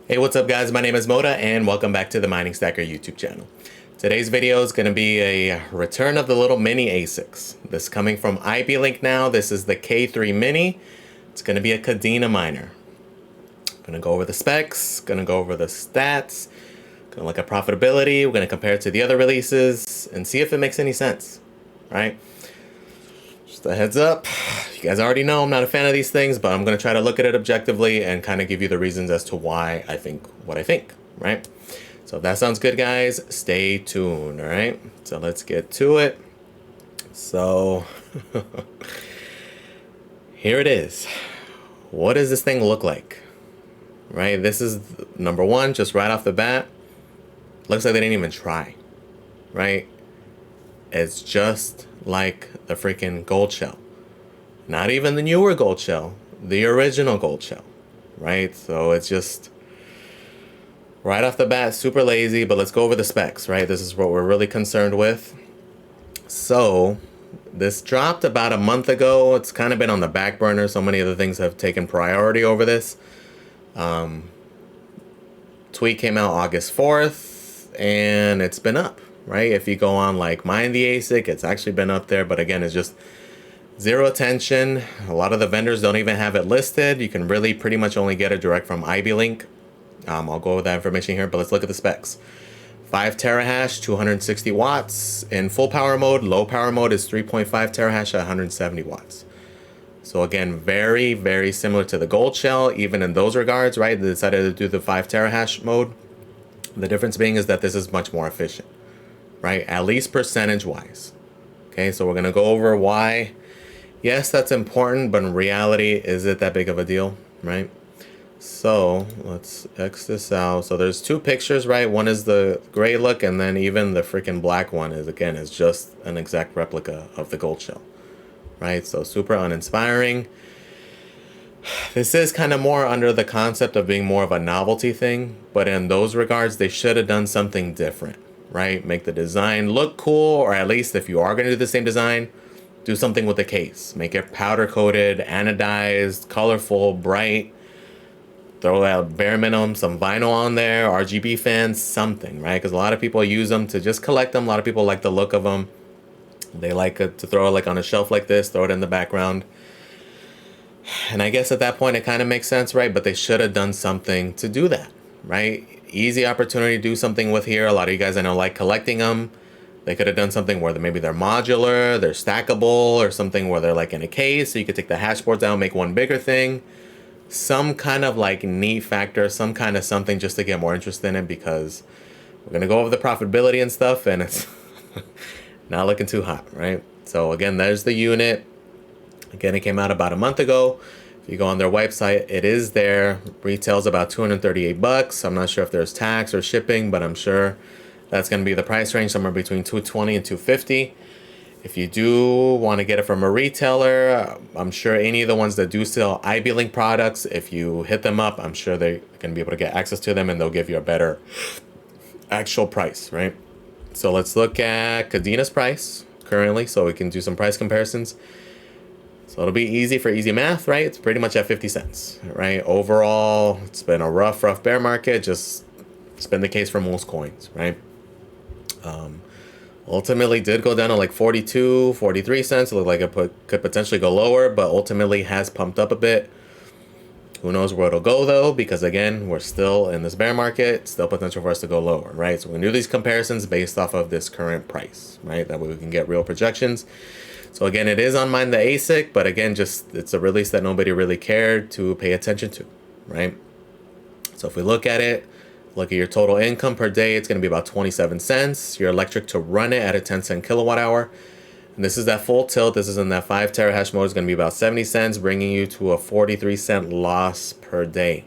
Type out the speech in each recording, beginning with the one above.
Hey, what's up guys? My name is Moda and welcome back to the Mining Stacker YouTube channel. Today's video is going to be a return of the little mini ASICs. This is coming from IbeLink now. This is the K3-Mini. It's going to be a Kadena miner. Going to go over the specs, going to go over the stats, going to look at profitability. We're going to compare it to the other releases and see if it makes any sense, right? Just a heads up, you guys already know I'm not a fan of these things, but I'm going to try to look at it objectively and kind of give you the reasons as to why I think what I think, right? So if that sounds good, guys, stay tuned, all right? So let's get to it. So here it is. What does this thing look like, right? This is number one, just right off the bat. Looks like they didn't even try, right? It's just like the freaking Goldshell. Not even the newer Goldshell, the original Goldshell, right? So it's just right off the bat, super lazy, but let's go over the specs, right? This is what we're really concerned with. So this dropped about a month ago. It's kind of been on the back burner. So many other things have taken priority over this. Tweet came out August 4th and it's been up, right? If you go on like Mine the ASIC, it's actually been up there, but again, it's just zero attention. A lot of the vendors don't even have it listed. You can really pretty much only get it direct from IbeLink. I'll go over that information here, but let's look at the specs. 5 terahash, 260 watts. In full power mode, low power mode is 3.5 terahash at 170 watts. So again, very, very similar to the Goldshell, even in those regards, right? They decided to do the 5 terahash mode. The difference being is that this is much more efficient, right? At least percentage-wise. Okay, so we're going to go over why. Yes, that's important, but in reality, is it that big of a deal, right? So let's X this out. So there's two pictures, right? One is the gray look, and then even the freaking black one is, again, is just an exact replica of the Goldshell, right? So super uninspiring. This is kind of more under the concept of being more of a novelty thing, but in those regards, they should have done something different, right? Make the design look cool, or at least if you are going to do the same design, do something with the case. Make it powder coated, anodized, colorful, bright. Throw out bare minimum some vinyl on there, RGB fans, something, right? Because a lot of people use them to just collect them. A lot of people like the look of them. They like it to throw it like on a shelf like this, throw it in the background. And I guess at that point it kind of makes sense, right? But they should have done something to do that, right? Easy opportunity to do something with here. A lot of you guys I know like collecting them. They could have done something where maybe they're modular, they're stackable, or something where they're like in a case, so you could take the hash boards out, make one bigger thing. Some kind of like neat factor, some kind of something just to get more interest in it, because we're going to go over the profitability and stuff, and it's not looking too hot, right? So again, there's the unit. Again, it came out about a month ago. If you go on their website, it is there. Retails about 238 bucks. I'm not sure if there's tax or shipping, but I'm sure that's going to be the price range, somewhere between 220 and 250. If you do want to get it from a retailer, I'm sure any of the ones that do sell IbeLink products, if you hit them up, I'm sure they're going to be able to get access to them and they'll give you a better actual price, right? So let's look at Kadena's price currently so we can do some price comparisons. So it'll be easy for easy math, right? It's pretty much at 50 cents, right? Overall, it's been a rough bear market. Just it's been the case for most coins, right? Ultimately did go down to like 42, 43 cents. It looked like it could potentially go lower, but ultimately has pumped up a bit. Who knows where it'll go though, because again, we're still in this bear market, still potential for us to go lower, right? So we do these comparisons based off of this current price, right? That way we can get real projections. So again, it is on Mine the ASIC, but again, just it's a release that nobody really cared to pay attention to, right? So if we look at it, look at your total income per day, it's going to be about 27 cents. Your electric to run it at a 10-cent kilowatt hour. And this is that full tilt. This is in that 5 terahash mode. It's going to be about 70 cents, bringing you to a 43-cent loss per day,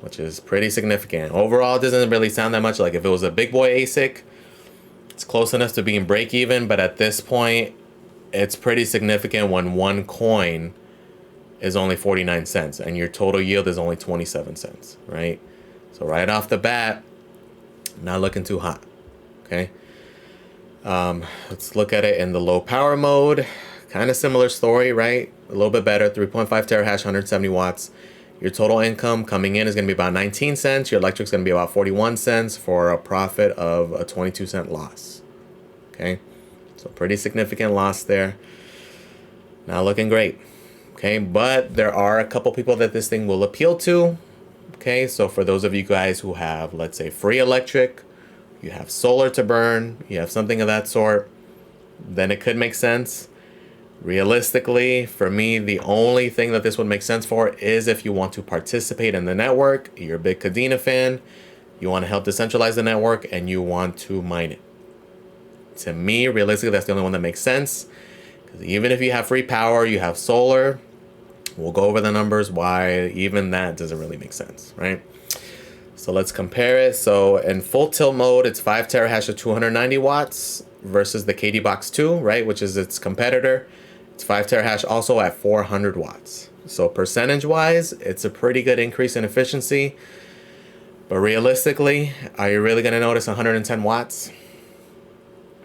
which is pretty significant. Overall, it doesn't really sound that much. Like if it was a big boy ASIC, it's close enough to being break even. But at this point, it's pretty significant when one coin is only 49 cents and your total yield is only 27 cents, right? So right off the bat, not looking too hot, okay? Let's look at it in the low power mode. Kind of similar story, right? A little bit better, 3.5 terahash, 170 watts. Your total income coming in is going to be about 19 cents. Your electric's going to be about 41 cents for a profit of a 22-cent loss. Okay, so pretty significant loss there. Not looking great. Okay, but there are a couple people that this thing will appeal to. Okay, so for those of you guys who have, let's say, free electric, you have solar to burn, you have something of that sort, then it could make sense. Realistically, for me, the only thing that this would make sense for is if you want to participate in the network, you're a big Kadena fan, you want to help decentralize the network, and you want to mine it. To me, realistically, that's the only one that makes sense. Because even if you have free power, you have solar, we'll go over the numbers why even that doesn't really make sense, right? So let's compare it. So in full tilt mode, it's 5 terahash of 290 watts versus the KD Box 2, right, which is its competitor. It's 5 terahash also at 400 watts. So percentage-wise, it's a pretty good increase in efficiency. But realistically, are you really going to notice 110 watts?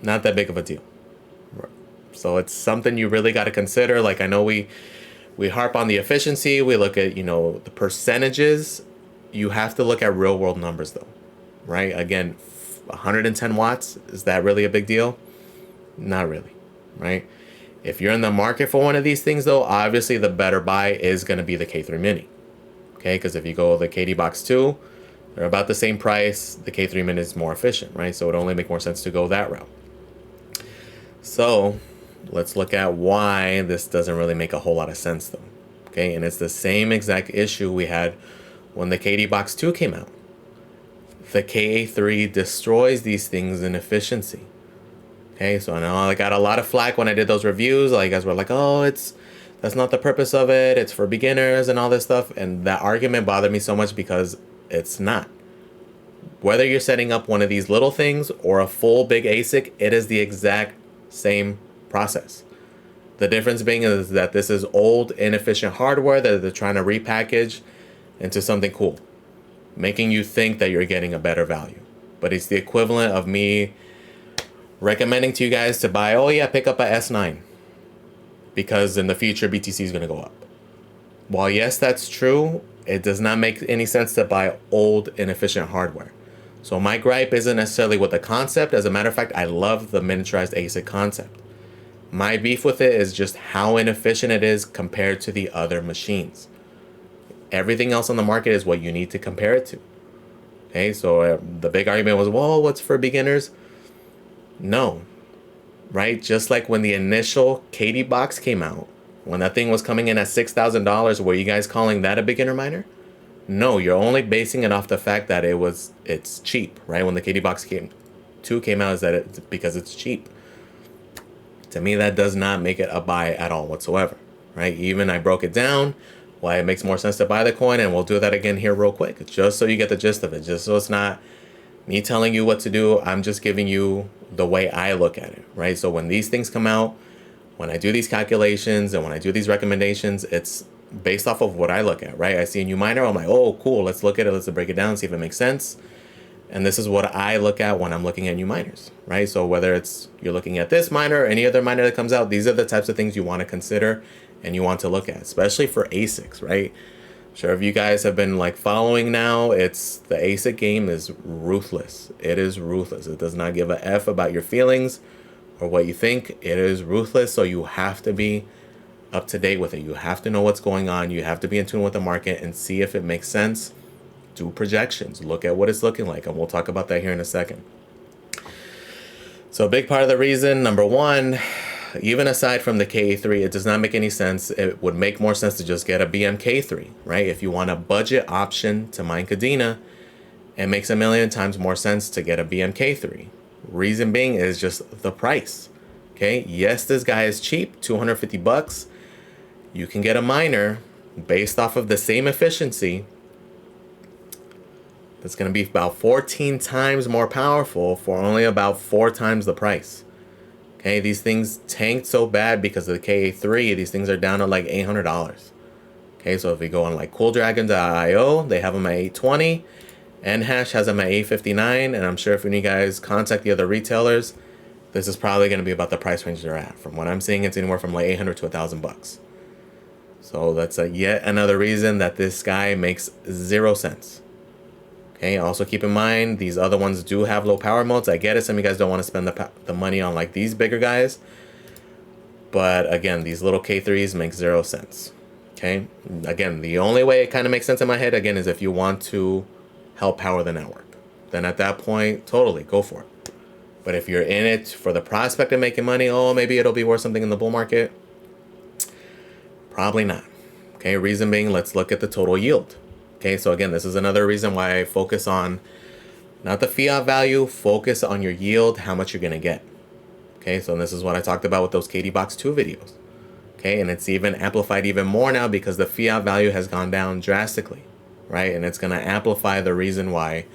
Not that big of a deal. So it's something you really got to consider. Like, I know we harp on the efficiency. We look at, the percentages. You have to look at real world numbers though, right? Again, 110 watts, is that really a big deal? Not really, right? If you're in the market for one of these things though, obviously the better buy is going to be the K3 Mini. Okay, because if you go the KD Box 2, they're about the same price. The K3 Mini is more efficient, right? So it only make more sense to go that route. So let's look at why this doesn't really make a whole lot of sense though. Okay, and it's the same exact issue we had when the KD Box 2 came out. The KA3 destroys these things in efficiency. Okay, so I know I got a lot of flack when I did those reviews. Like, you guys were like, oh, that's not the purpose of it. It's for beginners and all this stuff. And that argument bothered me so much because it's not. Whether you're setting up one of these little things or a full big ASIC, it is the exact same process. The difference being is that this is old, inefficient hardware that they're trying to repackage into something cool, making you think that you're getting a better value. But it's the equivalent of me recommending to you guys to buy, pick up a S9 because in the future BTC is going to go up. While yes, that's true, it does not make any sense to buy old, inefficient hardware. So my gripe isn't necessarily with the concept. As a matter of fact, I love the miniaturized ASIC concept. My beef with it is just how inefficient it is compared to the other machines. Everything else on the market is what you need to compare it to. Okay, so the big argument was, well, what's for beginners? No, right? Just like when the initial KD Box came out, when that thing was coming in at $6,000, were you guys calling that a beginner miner? No, you're only basing it off the fact that it's cheap, right? When the KD Box 2 came out, is that it's because it's cheap. To me, that does not make it a buy at all whatsoever, right? Even I broke it down why it makes more sense to buy the coin, and we'll do that again here real quick, just so you get the gist of it, just so it's not me telling you what to do. I'm just giving you the way I look at it, right? So when these things come out, when I do these calculations and when I do these recommendations, it's based off of what I look at, right? I see a new miner, I'm like, oh, cool, let's look at it, let's break it down, see if it makes sense. And this is what I look at when I'm looking at new miners, right? So whether it's you're looking at this miner or any other miner that comes out, these are the types of things you want to consider and you want to look at, especially for ASICs, right? Sure, if you guys have been like following now, it's the ASIC game is ruthless. It is ruthless. It does not give a F about your feelings or what you think. It is ruthless. So you have to be up to date with it. You have to know what's going on. You have to be in tune with the market and see if it makes sense. Do projections. Look at what it's looking like. And we'll talk about that here in a second. So a big part of the reason, number one, even aside from the KA3, it does not make any sense. It would make more sense to just get a BMK3, right? If you want a budget option to mine Kadena, it makes a million times more sense to get a BMK3. Reason being is just the price. Okay, yes, this guy is cheap, 250 bucks. You can get a miner based off of the same efficiency that's going to be about 14 times more powerful for only about 4 times the price. Okay, these things tanked so bad because of the KA3. These things are down to like $800. Okay, so if we go on like cooldragon.io, they have them at $820. Nhash has them at $859. And I'm sure if you guys contact the other retailers, this is probably going to be about the price range they're at. From what I'm seeing, it's anywhere from like $800 to $1,000 bucks. So that's yet another reason that this guy makes 0 cents. Okay, also keep in mind, these other ones do have low power modes. I get it, some of you guys don't want to spend the money on like these bigger guys. But again, these little K3s make 0 cents. Okay, again, the only way it kind of makes sense in my head, again, is if you want to help power the network. Then at that point, totally, go for it. But if you're in it for the prospect of making money, oh, maybe it'll be worth something in the bull market. Probably not. Okay, reason being, let's look at the total yield. Okay, so again, this is another reason why I focus on not the fiat value, focus on your yield, how much you're going to get. Okay, so this is what I talked about with those KD Box 2 videos. Okay, and it's even amplified even more now because the fiat value has gone down drastically, right? And it's going to amplify the reason why,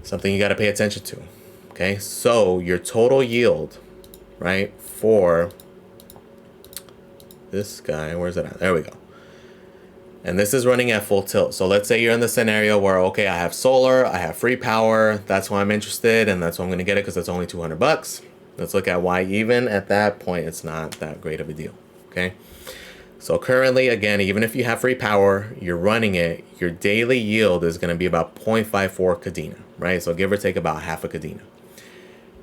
something you got to pay attention to. Okay, so your total yield, right, for this guy, where's it at? There we go. And this is running at full tilt. So let's say you're in the scenario where, okay, I have solar, I have free power, that's why I'm interested, and that's why I'm going to get it because it's only 200 bucks. Let's look at why even at that point it's not that great of a deal. Okay, so currently, again, even if you have free power, you're running it, your daily yield is going to be about 0.54 Kadena, right? So give or take about half a Kadena.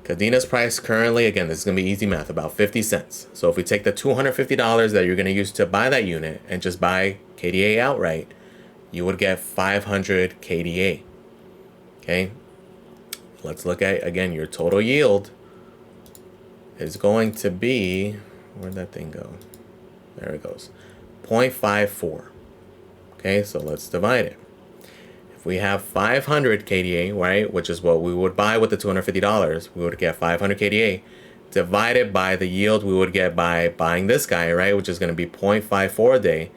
Kadena's price currently, again, this is going to be easy math, about 50 cents. So if we take the $250 that you're going to use to buy that unit and just buy KDA outright, you would get 500 KDA. Okay, let's look at, again, your total yield is going to be, where'd that thing go? There it goes, 0.54. Okay, so let's divide it. If we have 500 KDA, right, which is what we would buy with the $250, we would get 500 KDA divided by the yield we would get by buying this guy, right, which is going to be 0.54 a day.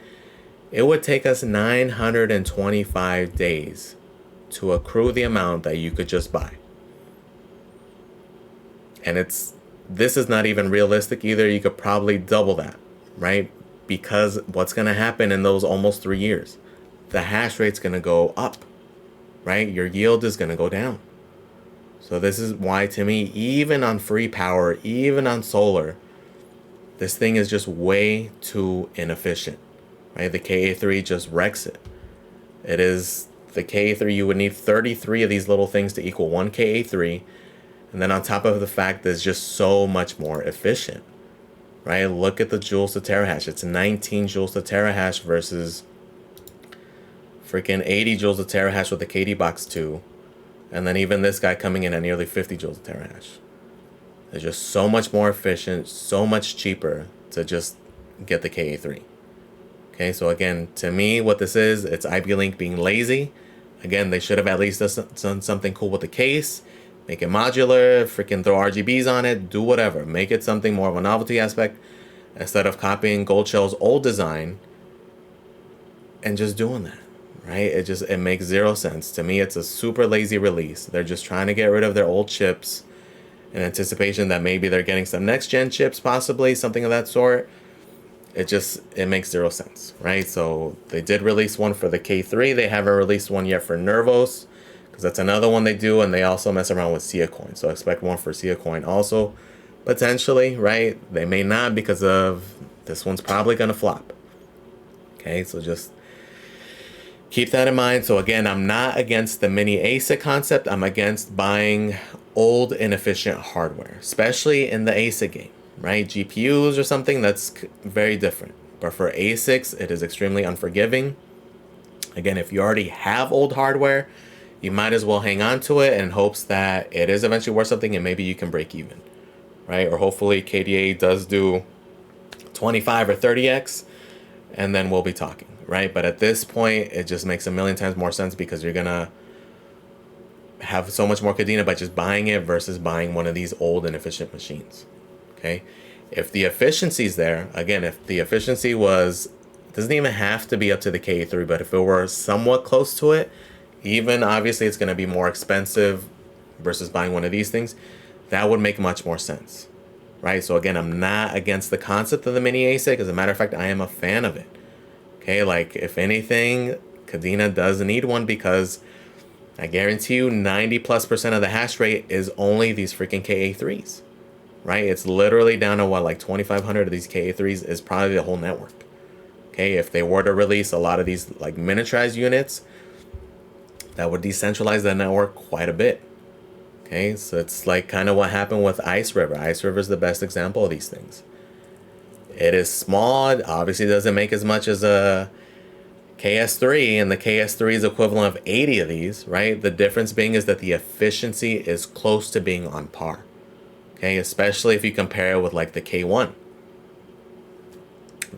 It would take us 925 days to accrue the amount that you could just buy. And this is not even realistic either. You could probably double that, right? Because what's going to happen in those almost 3 years? The hash rate's going to go up, right? Your yield is going to go down. So this is why, to me, even on free power, even on solar, this thing is just way too inefficient, right? The KA3 just wrecks it. It is the KA3, you would need 33 of these little things to equal one KA3. And then on top of the fact that it's just so much more efficient, right? Look at the joules to terahash. It's 19 joules to terahash versus freaking 80 joules to terahash with the KD Box 2. And then even this guy coming in at nearly 50 joules to terahash. It's just so much more efficient, so much cheaper to just get the KA3. Okay, so again, to me, what this is, it's IbeLink being lazy. Again, they should have at least done something cool with the case. Make it modular, freaking throw RGBs on it, do whatever. Make it something more of a novelty aspect instead of copying Goldshell's old design and just doing that, right? It makes 0 sense. To me, it's a super lazy release. They're just trying to get rid of their old chips in anticipation that maybe they're getting some next-gen chips, possibly, something of that sort. It makes 0 sense, right? So they did release one for the K3. They haven't released one yet for Nervos, because that's another one they do, and they also mess around with Sia Coin. So I expect one for Sia Coin also, potentially, right? They may not, because of this one's probably going to flop. Okay, so just keep that in mind. So again, I'm not against the mini ASIC concept. I'm against buying old, inefficient hardware, especially in the ASIC game, right? GPUs or something, that's very different. But for ASICs, it is extremely unforgiving. Again, if you already have old hardware, you might as well hang on to it in hopes that it is eventually worth something and maybe you can break even, right? Or hopefully KDA does do 25 or 30x and then we'll be talking, right? But at this point, it just makes a million times more sense because you're going to have so much more Kadena by just buying it versus buying one of these old inefficient machines, okay? If the efficiency is there, again, if the efficiency was, it doesn't even have to be up to the K3, but if it were somewhat close to it, even obviously it's going to be more expensive versus buying one of these things, that would make much more sense, right? So again, I'm not against the concept of the mini ASIC. As a matter of fact, I am a fan of it. Okay, like if anything, Kadena does need one because I guarantee you 90+% of the hash rate is only these freaking KA3s, right? It's literally down to what, like 2,500 of these KA3s is probably the whole network, Okay, if they were to release a lot of these like miniaturized units, that would decentralize the network quite a bit. Okay, so it's like kind of what happened with Ice River. Ice River is the best example of these things. It is small, it obviously doesn't make as much as a KS3, and the KS3 is equivalent of 80 of these, right? The difference being is that the efficiency is close to being on par. Okay, especially if you compare it with like the K1.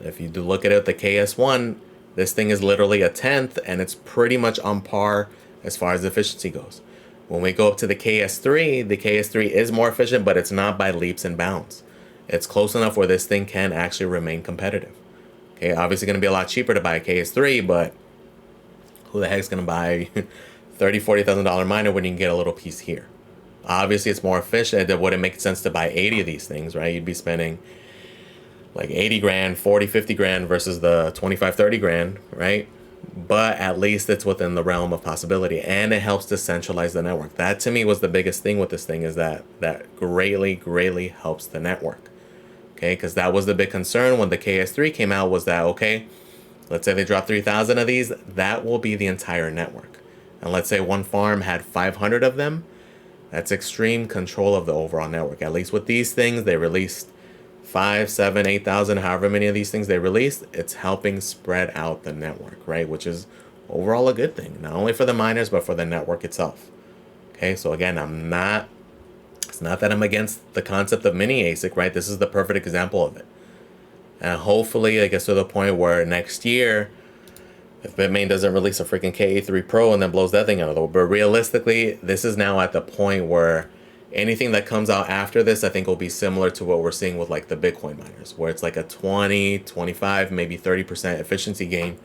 If you do look at it, the KS1, this thing is literally a tenth, and it's pretty much on par as far as efficiency goes. When we go up to the KS3 is more efficient, but it's not by leaps and bounds. It's close enough where this thing can actually remain competitive. Okay, obviously going to be a lot cheaper to buy a KS3, but who the heck's going to buy $30,000, $40,000 miner when you can get a little piece here? Obviously, it's more efficient. It wouldn't make sense to buy 80 of these things, right? You'd be spending like 80 grand, 40, 50 grand versus the 25, 30 grand, right? But at least it's within the realm of possibility, and it helps to centralize the network. That to me was the biggest thing with this thing, is that greatly helps the network. Okay, because that was the big concern when the KS3 came out, was that, okay, let's say they drop 3,000 of these, that will be the entire network. And let's say one farm had 500 of them, that's extreme control of the overall network. At least with these things, they released 5, 7, 8,000, however many of these things they released, it's helping spread out the network, right? Which is overall a good thing, not only for the miners, but for the network itself. Okay, so again, it's not that I'm against the concept of mini ASIC, right? This is the perfect example of it. And hopefully it gets to the point where next year, if Bitmain doesn't release a freaking K3 Pro and then blows that thing out of the water. But realistically, this is now at the point where anything that comes out after this, I think, will be similar to what we're seeing with like the Bitcoin miners, where it's like a 20, 25, maybe 30% efficiency gain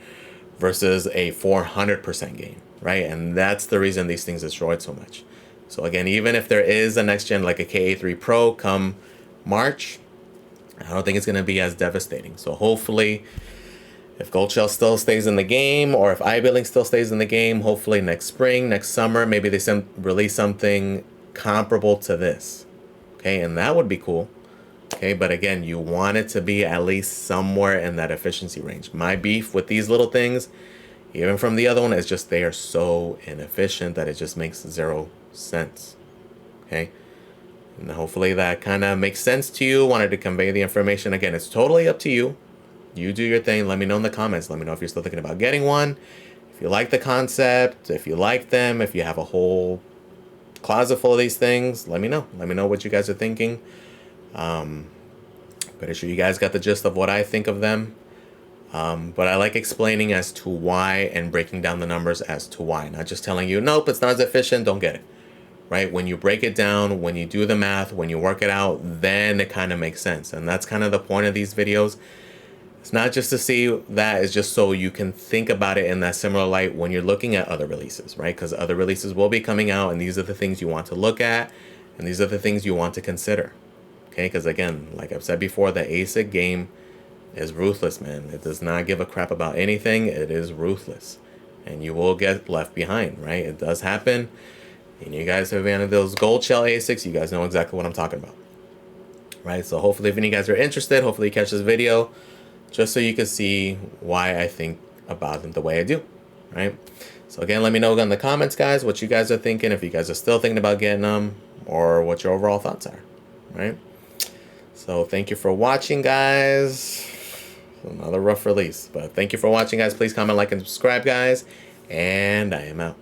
versus a 400% gain, right? And that's the reason these things destroyed so much. So again, even if there is a next gen like a K3 Pro come March, I don't think it's going to be as devastating. So hopefully, if Goldshell still stays in the game, or if IbeLink still stays in the game, hopefully next spring, next summer, maybe they release something comparable to this. Okay, and that would be cool. Okay, but again, you want it to be at least somewhere in that efficiency range. My beef with these little things, even from the other one, is just they are so inefficient that it just makes zero sense. Okay, and hopefully that kind of makes sense to you. Wanted to convey the information. Again, it's totally up to you. You do your thing. Let me know in the comments. Let me know if you're still thinking about getting one, if you like the concept, if you like them, if you have a whole closet full of these things. Let me know. Let me know what you guys are thinking. Pretty sure you guys got the gist of what I think of them. But I like explaining as to why and breaking down the numbers as to why. Not just telling you, nope, it's not as efficient, don't get it. Right? When you break it down, when you do the math, when you work it out, then it kind of makes sense. And that's kind of the point of these videos. It's not just to see that, it's just so you can think about it in that similar light when you're looking at other releases, right? Because other releases will be coming out, and these are the things you want to look at, and these are the things you want to consider. Okay, because again, like I've said before, the ASIC game is ruthless, man. It does not give a crap about anything. It is ruthless, and you will get left behind, right? It does happen. And you guys have been in those Goldshell ASICs, you guys know exactly what I'm talking about, right? So hopefully, if any of you guys are interested, hopefully you catch this video just so you can see why I think about them the way I do, right? So again, let me know in the comments, guys, what you guys are thinking, if you guys are still thinking about getting them, or what your overall thoughts are, right? So thank you for watching, guys. Another rough release, but thank you for watching, guys. Please comment, like, and subscribe, guys, and I am out.